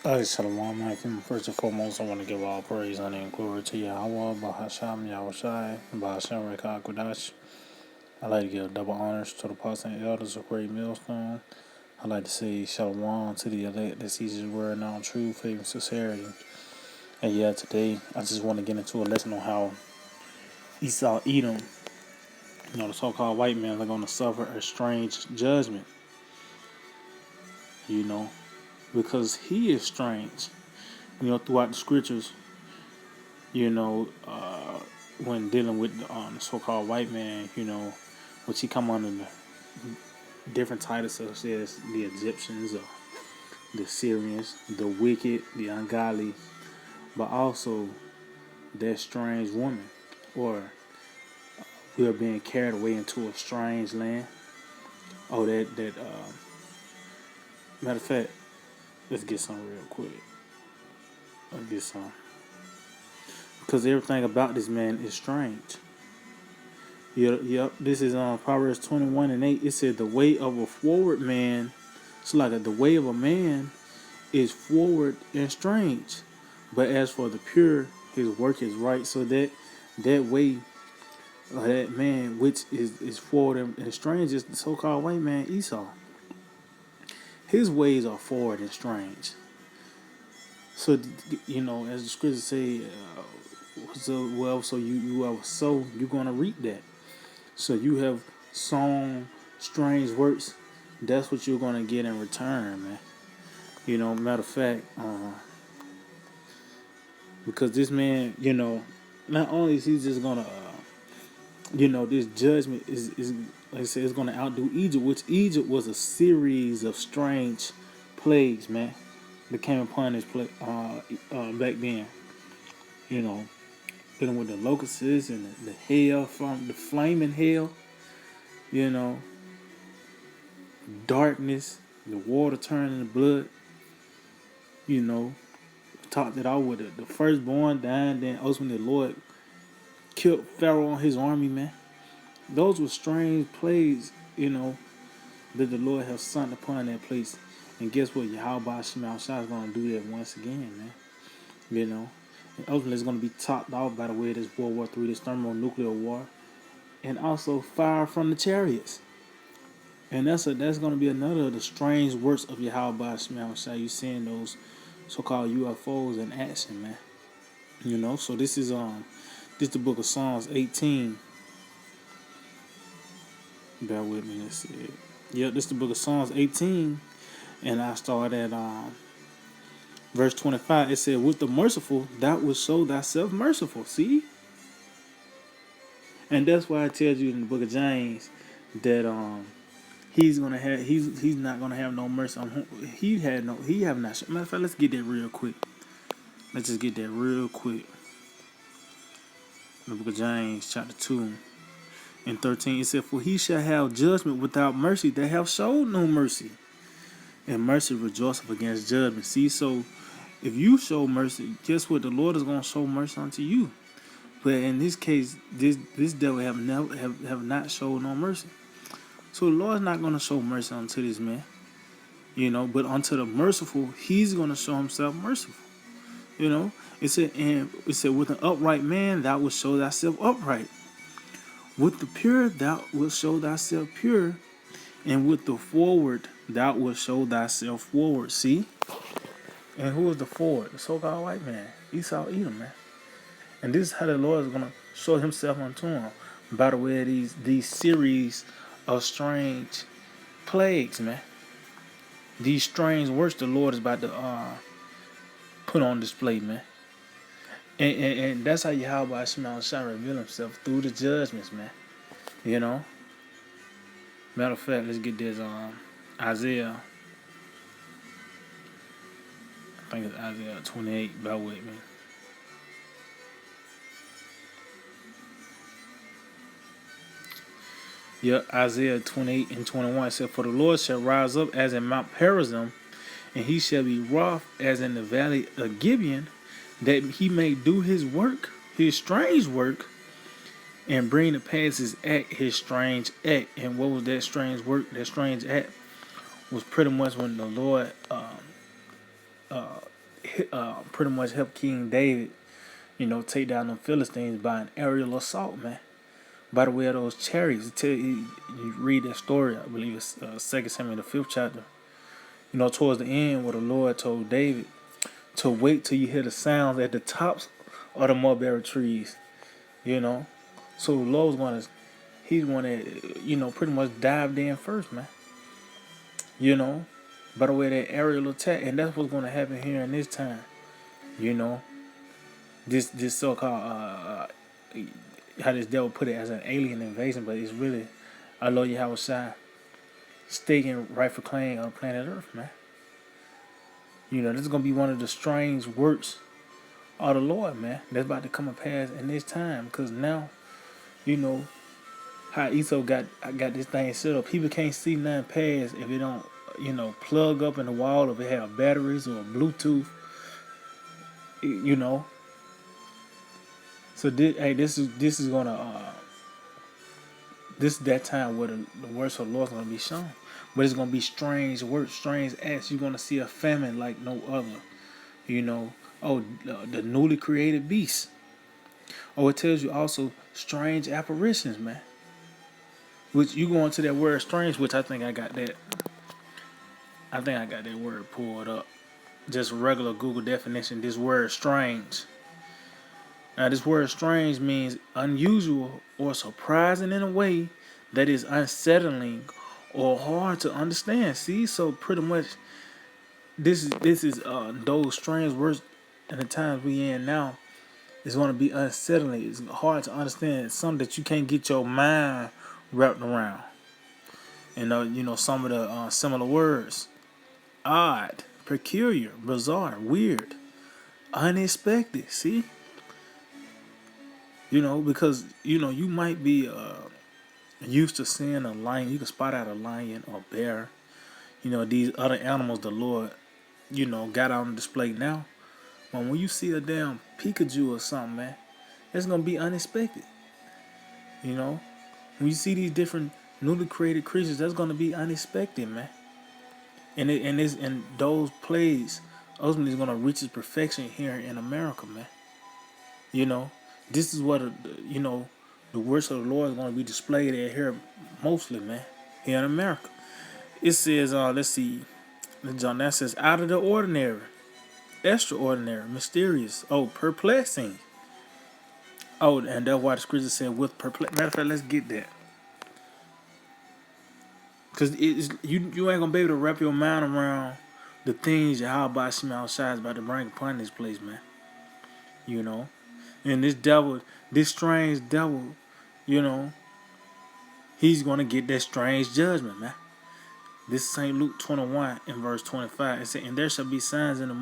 Shalom Alaikum. First and foremost, I want to give all praise, honor, and glory to Yahweh, Bahasham, Yahushai, Bahasham, Rekah, Kodash. I'd like to give double honors to the apostles and elders of Great Millstone. I'd like to say Shalom to the elect that sees his word now in true faith and sincerity. And yeah, today I just want to get into a lesson on how Esau, Edom, the so-called white men, are going to suffer a strange judgment, you know, because he is strange. Throughout the scriptures, when dealing with the so-called white man, which he come under the different titles such as the Egyptians, or the Syrians, the wicked, the ungodly, but also that strange woman, or we are being carried away into a strange land. Oh, that matter of fact, let's get some real quick. Let's get some, because everything about this man is strange. Yep. This is Proverbs 21:8. It said the way of a forward man, it's like the way of a man is forward and strange, but as for the pure, his work is right. So that way, that man which is forward and strange is the so-called white man Esau. His ways are forward and strange. So as the scriptures say, so you have sow, you're gonna reap that. So you have sown strange works. That's what you're gonna get in return, man. Matter of fact, because this man, not only is he just gonna, this judgment is like I said, it's gonna outdo Egypt, which Egypt was a series of strange plagues, man, that came upon this back then. Dealing with the locusts and the hail from the flaming hail, you know, darkness, the water turning to blood, talked it out with the firstborn dying, then ultimately the Lord killed Pharaoh and his army, man. Those were strange plagues, that the Lord has sent upon that place. And guess what? Yahweh Shema Shah is going to do that once again, man. And ultimately it's going to be topped off by the way of this World War III, this thermonuclear war, and also fire from the chariots. And that's going to be another of the strange works of Yahweh Shema Shah. You seeing those so-called UFOs in action, man. So this is the book of Psalms 18. Bear with me, let's see it. Yep, this is the book of Psalms 18, and I start at verse 25. It said, with the merciful thou wilt show thyself merciful. See? And that's why I tell you in the book of James that he's not gonna have no mercy on whom he have not. Matter of fact, let's get that real quick. Let's just get that real quick. The book of James, chapter 2 and 13, it said, for he shall have judgment without mercy that have showed no mercy, and mercy rejoiceth against judgment. See, so if you show mercy, guess what? The Lord is going to show mercy unto you. But in this case, this devil have not showed no mercy. So the Lord's not going to show mercy unto this man, but unto the merciful, he's going to show himself merciful. It said, with an upright man, thou wilt show thyself upright. With the pure, thou wilt show thyself pure. And with the forward, thou wilt show thyself forward. See? And who is the forward? The so-called white man. Esau, Edom, man. And this is how the Lord is going to show himself unto him. By the way of these series of strange plagues, man. These strange works the Lord is about to put on display, man. And that's how Yahweh Shema shall reveal himself through the judgments, man. Matter of fact, let's get this Isaiah. I think it's Isaiah 28. Bear with me. Yeah, Isaiah 28 and 21 said, for the Lord shall rise up as in Mount Perazim, and he shall be wroth as in the valley of Gibeon, that he may do his work, his strange work, and bring to pass his act, his strange act. And what was that strange work? That strange act was pretty much when the Lord pretty much helped King David, take down the Philistines by an aerial assault, man. By the way of those chariots, you read that story. I believe it's 2 Samuel the 5th chapter. Towards the end, where the Lord told David to wait till you hear the sounds at the tops of the mulberry trees. So the Lord was he's going to, pretty much dive in first, man. By the way of that aerial attack, and that's what's going to happen here in this time. This so-called how this devil put it as an alien invasion, but it's really our Lord Yahweh Shai staking rightful claim on planet Earth, man. This is gonna be one of the strange works of the Lord, man. That's about to come to pass in this time, because now, how Esau got this thing set up. People can't see nothing past if it don't, plug up in the wall, if it have batteries or Bluetooth, So this is gonna this is that time where the works of the Lord is gonna be shown, but it's gonna be strange works, strange acts. You're gonna see a famine like no other. The newly created beast. It tells you also strange apparitions, man. Which you go into that word strange, which I think I got that word pulled up. Just regular Google definition. This word strange. Now, this word strange means unusual or surprising in a way that is unsettling or hard to understand. See, so pretty much this is those strange words in the times we in now is going to be unsettling. It's hard to understand. It's something that you can't get your mind wrapped around. Some of the similar words: odd, peculiar, bizarre, weird, unexpected. See. Because you might be used to seeing a lion. You can spot out a lion or bear. These other animals the Lord, got on display now. But when you see a damn Pikachu or something, man, it's gonna be unexpected. When you see these different newly created creatures, that's gonna be unexpected, man. And those plays ultimately is gonna reach its perfection here in America, man. This is what the works of the Lord is going to be displayed at here, mostly, man, here in America. It says, let's see, John, that says out of the ordinary, extraordinary, mysterious, perplexing. And that's why the scripture said with perplexing. Matter of fact, let's get that, because you ain't gonna be able to wrap your mind around the things Yahweh Shema Shai is about to bring upon this place, man. And this strange devil, he's going to get that strange judgment, man. This is St. Luke 21 in verse 25. It said, and there shall be signs in the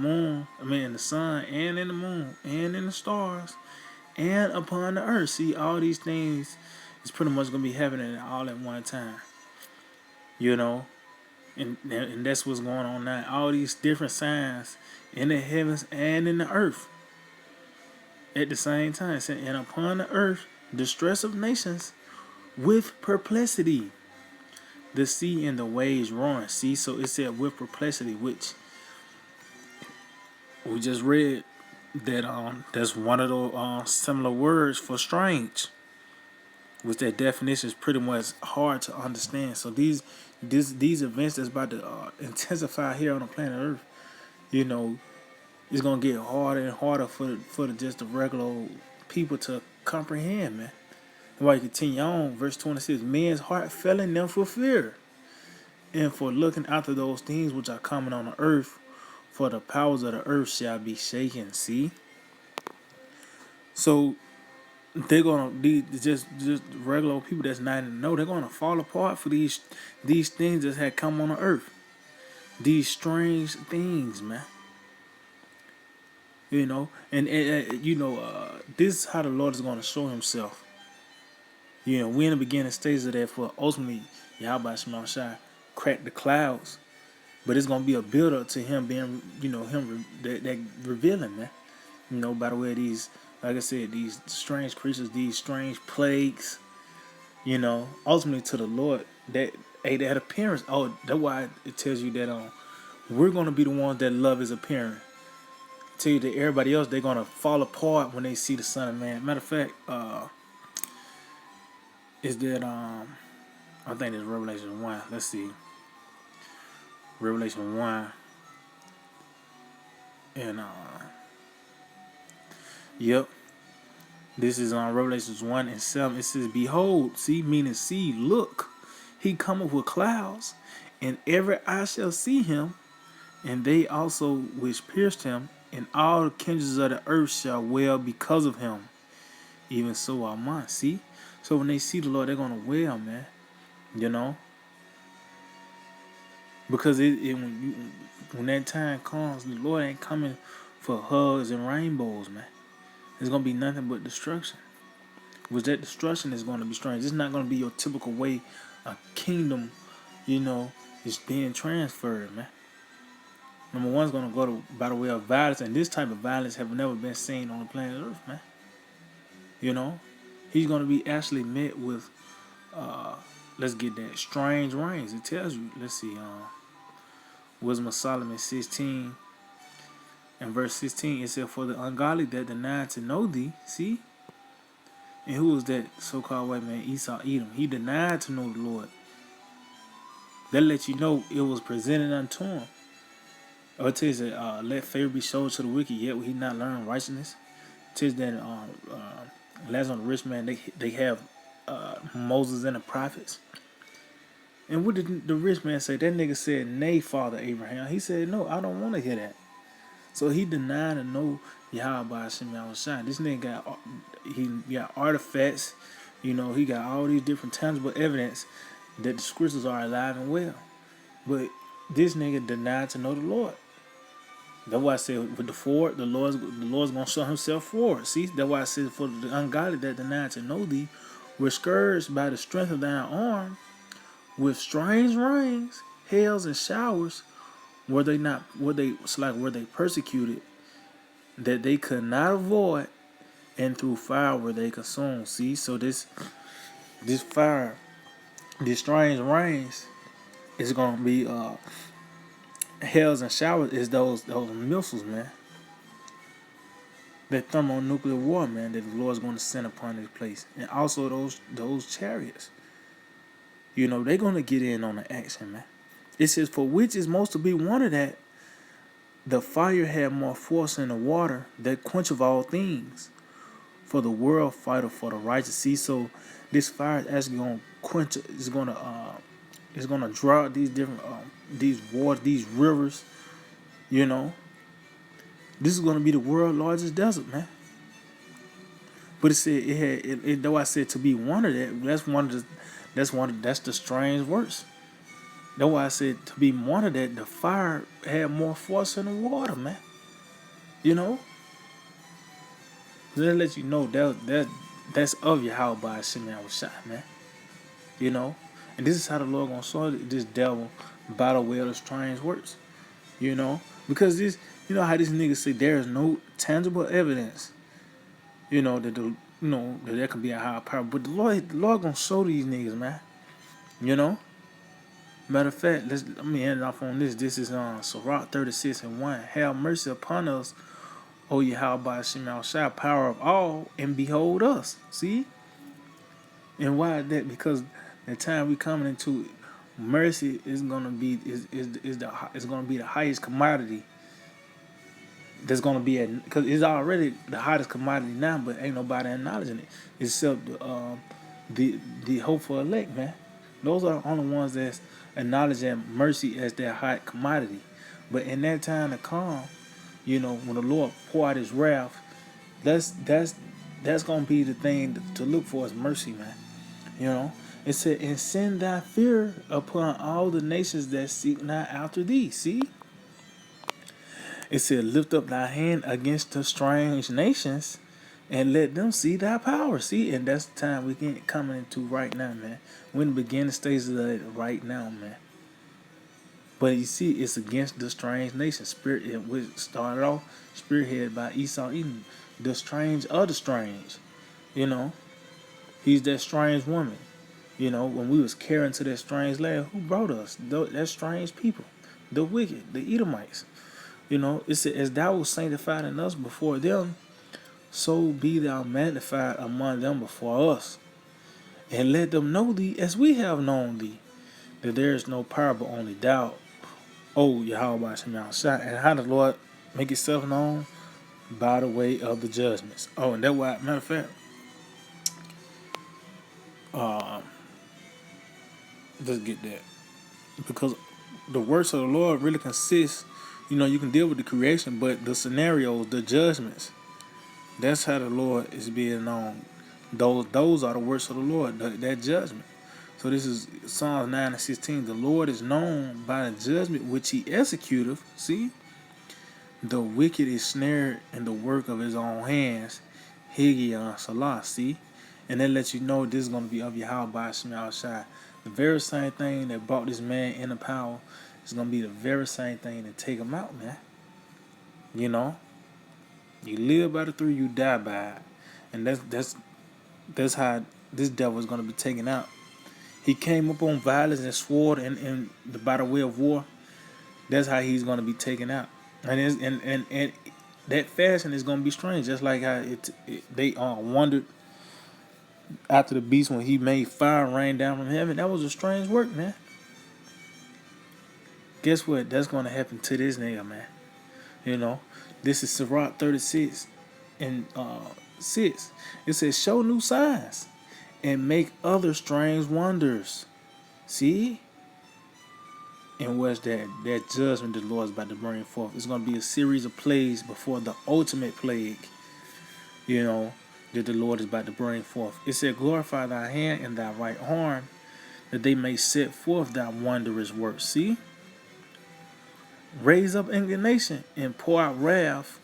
sun, and in the moon, and in the stars, and upon the earth. See, all these things is pretty much going to be happening all at one time. And that's what's going on now. All these different signs in the heavens and in the earth. At the same time, and upon the earth, distress of nations with perplexity. The sea and the waves roaring. See, so it said with perplexity, which we just read that that's one of those similar words for strange. Which that definition is pretty much hard to understand. So these events that's about to intensify here on the planet Earth, it's gonna get harder and harder for just the regular people to comprehend, man. And while you continue on, verse 26, men's heart failing them for fear, and for looking after those things which are coming on the earth, for the powers of the earth shall be shaken. See? So they're gonna be just regular people that's not in the know. They're gonna fall apart for these things that had come on the earth. These strange things, man. This is how the Lord is going to show himself. We in the beginning stages of that, for ultimately Yahweh Shema Shai crack the clouds, but it's going to be a build up to him being, that revealing, man. By the way, these, like I said, these strange creatures, these strange plagues, ultimately to the Lord, that appearance. That's why it tells you that we're going to be the ones that love his appearance. tell you that everybody else they're gonna fall apart when they see the Son of Man. Matter of fact, is that I think it's Revelation 1. Let's see, Revelation 1 and yep. This is on Revelations 1 and 7. It says, "Behold, see, meaning see, look, he cometh with clouds, and every eye shall see him, and they also which pierced him, and all the kindreds of the earth shall wail because of him. Even so are mine." See? So when they see the Lord, they're going to wail, man. You know? Because when that time comes, the Lord ain't coming for hugs and rainbows, man. It's going to be nothing but destruction. Which that destruction is going to be strange. It's not going to be your typical way a kingdom, is being transferred, man. Number one's going to go by the way of violence, and this type of violence have never been seen on the planet Earth, man. He's going to be actually met with, let's get that, strange rains. It tells you, let's see, Wisdom of Solomon 16 and verse 16, it said, "For the ungodly that deny to know thee," see? And who was that so-called white man, Esau, Edom? He denied to know the Lord. That let you know it was presented unto him. Or it tells that, "Let favor be showed to the wicked, yet will he not learn righteousness." It tells that Lazarus and the rich man, they have Moses and the prophets. And what did the rich man say? That nigga said, "Nay, Father Abraham." He said, "No, I don't want to hear that." So he denied to know Yahweh by Hashem Yahushua. This nigga got artifacts, he got all these different tangible evidence that the scriptures are alive and well. But this nigga denied to know the Lord. That's why I said with the forward, the Lord's gonna show himself forward. See, that's why I said, "For the ungodly that deny to know thee were scourged by the strength of thine arm, with strange rains, hails, and showers, were they persecuted, that they could not avoid, and through fire were they consumed." See, so this fire, these strange rains, is gonna be hails and showers, is those missiles, man. That thermonuclear war, man, that the Lord's going to send upon this place, and also those chariots. They're going to get in on the action, man. It says, "For which is most to be wondered at, the fire had more force than the water that quencheth all things. For the world fighteth for the righteous." See, so this fire is actually going to quench. It's going to draw out these different these waters, these rivers. This is going to be the world's largest desert, man. But it said though I said to be wondered at. That's the strange verse. That's why I said to be wondered at. The fire had more force than the water, man. That let you know that's of Yahweh by Hashem Yahushua, man. And this is how the Lord gonna show this devil by the way of the strange works. Because this, how these niggas say there is no tangible evidence, that there can be a higher power. But the Lord gonna show these niggas, man. Matter of fact, let me end off on this. This is Sirach 36 and 1. "Have mercy upon us, O Yahweh by Hashem Yahushua, power of all, and behold us." See? And why is that? Because the time we coming into, mercy is gonna be the highest commodity. That's gonna be because it's already the hottest commodity now, but ain't nobody acknowledging it except the hopeful elect, man. Those are the only ones that's acknowledging mercy as their hot commodity. But in that time to come, when the Lord pour out His wrath, that's gonna be the thing to look for is mercy, man. It said, "And send thy fear upon all the nations that seek not after thee." See? It said, "Lift up thy hand against the strange nations, and let them see thy power." See? And that's the time we get coming into right now, man. We're in the beginning stages of it right now, man. But you see, it's against the strange nations. Which started off spearheaded by Esau Edom, the strange of the strange. He's that strange woman. When we was carrying to that strange land, who brought us? That strange people, the wicked, the Edomites. You know, it said, as thou was sanctified in us before them, so be thou magnified among them before us. And let them know thee as we have known thee, that there is no power but only thou, O Yahweh Shem Shai. And how the Lord make itself known? By the way of the judgments. Oh, and that why, matter of fact, let's get that. Because the works of the Lord really consists, you can deal with the creation, but the scenarios, the judgments, that's how the Lord is being known. Those are the works of the Lord, that judgment. So this is Psalms 9:16. The Lord is known by the judgment which he executeth. See? The wicked is snared in the work of his own hands. Higgaion Salah. See? And that lets you know this is going to be of Yahweh Shema Shai. The very same thing that brought this man into power is going to be the very same thing that take him out, man. You know? You live by the three, you die by it. And that's how this devil is going to be taken out. He came up on violence and sword and by the way of war. That's how he's going to be taken out. And that fashion is going to be strange. Just like how they wondered after the beast when he made fire rain down from heaven. That was a strange work, man. Guess what? That's going to happen to this nigga, man. You know, this is Sirach 36 and 6. It says, show new signs and make other strange wonders. See? And what's that? That judgment the Lord is about to bring forth. It's going to be a series of plagues before the ultimate plague, that the Lord is about to bring forth. It said, glorify thy hand and thy right arm, that they may set forth thy wondrous works. See? Raise up indignation and pour out wrath.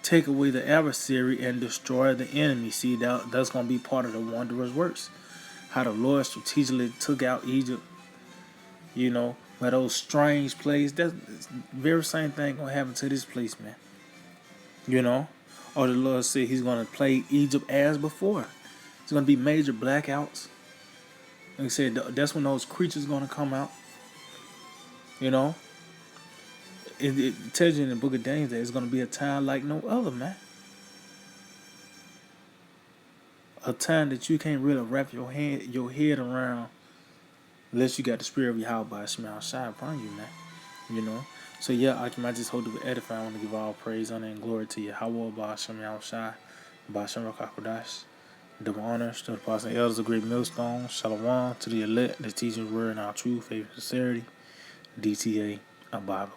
Take away the adversary and destroy the enemy. See, that's going to be part of the wondrous works. How the Lord strategically took out Egypt, by those strange plagues. That's the very same thing going to happen to this place, man. Or the Lord said he's going to plague Egypt as before. It's going to be major blackouts. Like I said, that's when those creatures going to come out. It tells you in the book of Daniel that it's going to be a time like no other, man. A time that you can't really wrap your head around unless you got the spirit of Yahweh Shema Shai upon you, man. So yeah, I just hope to be edified. I want to give all praise, honor, and glory to Yahweh Ba'ashem Shai, Ba'ashem Rakakodash. Double honors to the apostles and elders of Great Millstone. Shalom to the elect, the teaching word and our true faith and sincerity. DTA, Abba.